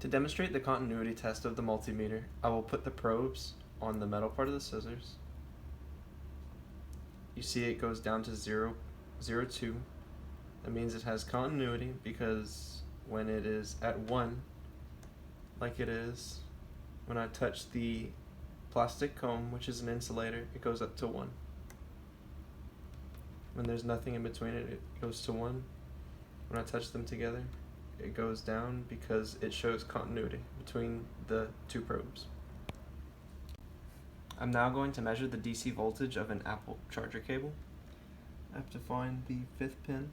To demonstrate the continuity test of the multimeter, I will put the probes on the metal part of the scissors. You see it goes down to 0.02. That means it has continuity because when it is at 1, like it is, when I touch the plastic comb, which is an insulator, it goes up to 1. When there's nothing in between it, it goes to 1. When I touch them together, it goes down because it shows continuity between the two probes. I'm now going to measure the DC voltage of an Apple charger cable. I have to find the 5th pin.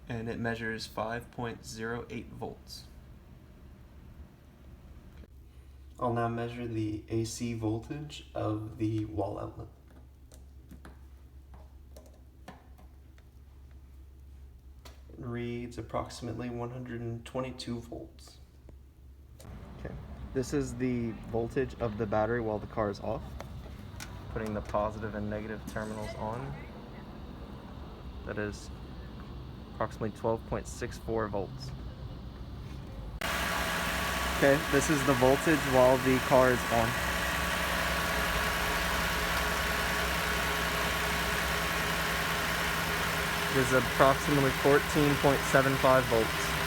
And it measures 5.08 volts. I'll now measure the AC voltage of the wall outlet. It reads approximately 122 volts. Okay, this is the voltage of the battery while the car is off. Putting the positive and negative terminals on. That is approximately 12.64 volts. Okay, this is the voltage while the car is on. It is approximately 14.75 volts.